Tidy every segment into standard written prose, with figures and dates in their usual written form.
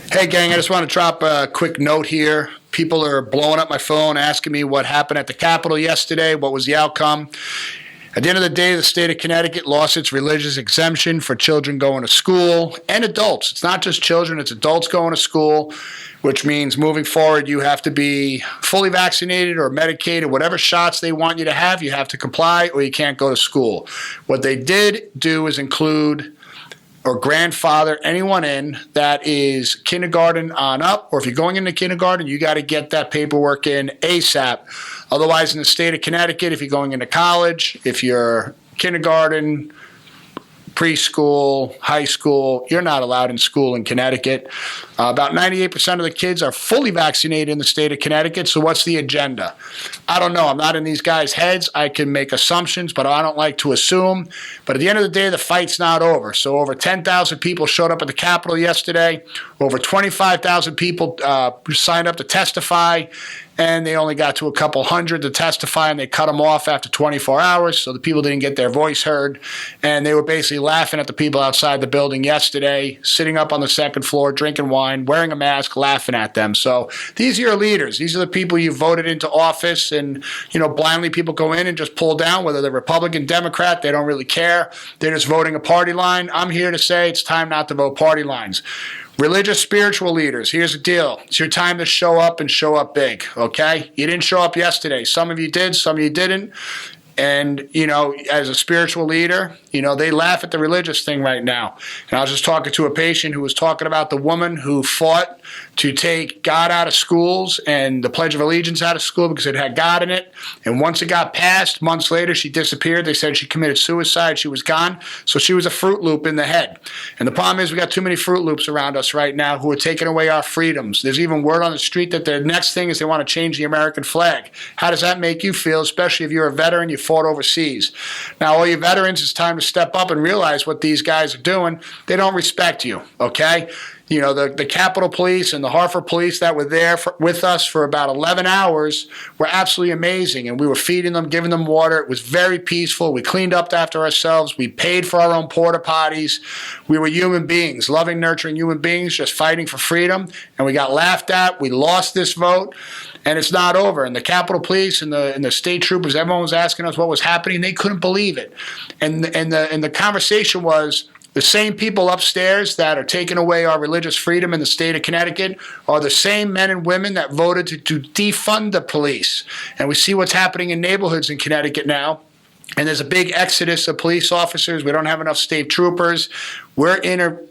Hey, gang, I just want to drop a quick note here. People are blowing up my phone asking me what happened at the Capitol yesterday, what was the outcome. At the end of the day, the state of Connecticut lost its religious exemption for children going to school and adults. It's not just children, it's adults going to school, which means moving forward, you have to be fully vaccinated or medicated. Whatever shots they want you have to comply or you can't go to school. What they did do is include or grandfather anyone in that is kindergarten on up, or if you're going into kindergarten, you got to get that paperwork in ASAP. Otherwise, in the state of Connecticut, if you're going into college, if you're kindergarten, preschool, high school, you're not allowed in school in Connecticut. About 98% of the kids are fully vaccinated in the state of Connecticut, so what's the agenda? I don't know. I'm not in these guys' heads. I can make assumptions, but I don't like to assume. But at the end of the day, the fight's not over. So over 10,000 people showed up at the Capitol yesterday. Over 25,000 people signed up to testify. And they only got to a couple hundred to testify, and they cut them off after 24 hours, so the people didn't get their voice heard. And they were basically laughing at the people outside the building yesterday, sitting up on the second floor, drinking wine, wearing a mask, laughing at them. So these are your leaders. These are the people you voted into office, and blindly people go in and just pull down, whether they're Republican, Democrat, they don't really care. They're just voting a party line. I'm here to say it's time not to vote party lines. Religious, spiritual leaders, here's the deal. It's your time to show up and show up big, okay? You didn't show up yesterday. Some of you did, some of you didn't. And, as a spiritual leader, they laugh at the religious thing right now. And I was just talking to a patient who was talking about the woman who fought to take God out of schools and the Pledge of Allegiance out of school because it had God in it. And once it got passed, months later, she disappeared. They said she committed suicide. She was gone. So she was a Fruit Loop in the head. And the problem is we got too many Fruit Loops around us right now who are taking away our freedoms. There's even word on the street that the next thing is they want to change the American flag. How does that make you feel, especially if you're a veteran, you fought overseas? Now, all you veterans, it's time to step up and realize what these guys are doing. They don't respect you, okay? The Capitol Police and the Hartford Police that were there with us for about 11 hours were absolutely amazing. And we were feeding them, giving them water. It was very peaceful. We cleaned up after ourselves. We paid for our own porta potties. We were human beings, loving, nurturing human beings, just fighting for freedom. And we got laughed at. We lost this vote. And it's not over. And the Capitol Police and the state troopers, everyone was asking us what was happening. They couldn't believe it. And the conversation was, the same people upstairs that are taking away our religious freedom in the state of Connecticut are the same men and women that voted to defund the police. And we see what's happening in neighborhoods in Connecticut now. And there's a big exodus of police officers. We don't have enough state troopers. We're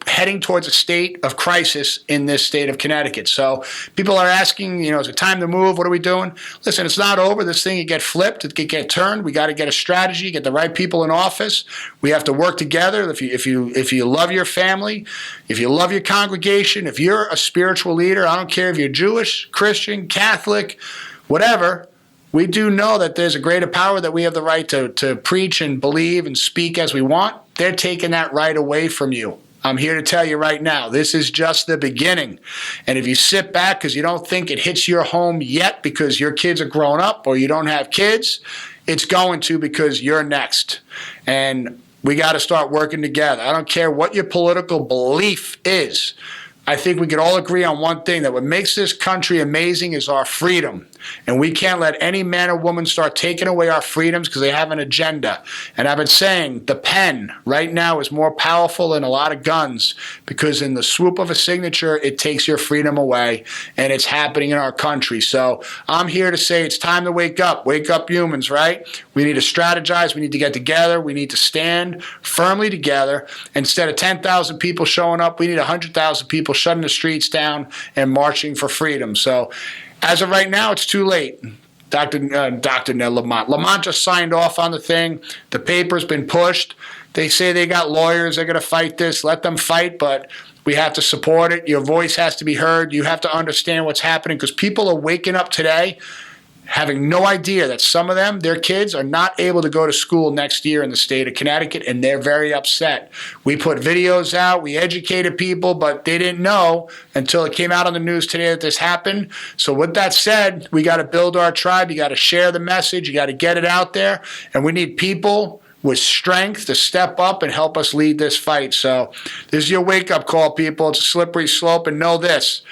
heading towards a state of crisis in this state of Connecticut. So people are asking, is it time to move? What are we doing? Listen, it's not over. This thing can get flipped. It can get turned. We got to get a strategy, get the right people in office. We have to work together. If you love your family, if you love your congregation, if you're a spiritual leader, I don't care if you're Jewish, Christian, Catholic, whatever, we do know that there's a greater power that we have the right to preach and believe and speak as we want. They're taking that right away from you. I'm here to tell you right now, this is just the beginning. And if you sit back because you don't think it hits your home yet because your kids are grown up or you don't have kids, it's going to because you're next. And we got to start working together. I don't care what your political belief is. I think we could all agree on one thing, that what makes this country amazing is our freedom. And we can't let any man or woman start taking away our freedoms because they have an agenda. And I've been saying the pen right now is more powerful than a lot of guns because in the swoop of a signature, it takes your freedom away. And it's happening in our country. So I'm here to say it's time to wake up. Wake up, humans, right? We need to strategize. We need to get together. We need to stand firmly together. Instead of 10,000 people showing up, we need 100,000 people shutting the streets down and marching for freedom. So as of right now, it's too late. Dr. Lamont. Lamont just signed off on the thing. The paper's been pushed. They say they got lawyers. They're going to fight this. Let them fight, but we have to support it. Your voice has to be heard. You have to understand what's happening because people are waking up today having no idea that some of them, their kids, are not able to go to school next year in the state of Connecticut, and they're very upset. We put videos out, we educated people, but they didn't know until it came out on the news today that this happened. So with that said, we got to build our tribe. You got to share the message. You got to get it out there, and we need people with strength to step up and help us lead this fight. So this is your wake-up call, people. It's a slippery slope, and know this.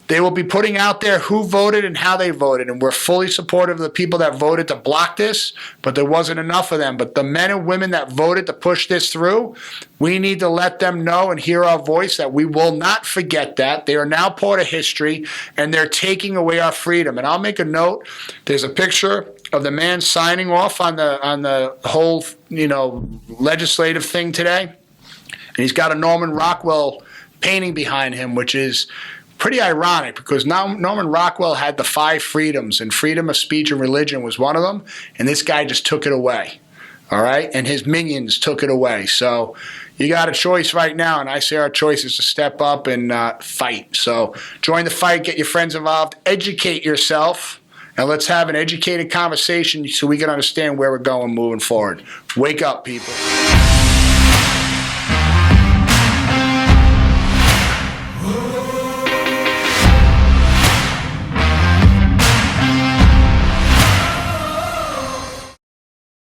They will be putting out there who voted and how they voted, and we're fully supportive of the people that voted to block this, but there wasn't enough of them. But the men and women that voted to push this through, we need to let them know and hear our voice that we will not forget that. They are now part of history, and they're taking away our freedom. And I'll make a note. There's a picture of the man signing off on the whole, legislative thing today, and he's got a Norman Rockwell painting behind him, which is pretty ironic because Norman Rockwell had the 5 freedoms, and freedom of speech and religion was one of them, and this guy just took it away, all right? And his minions took it away. So you got a choice right now, and I say our choice is to step up and fight. So join the fight, get your friends involved, educate yourself, and let's have an educated conversation so we can understand where we're going moving forward. Wake up, people.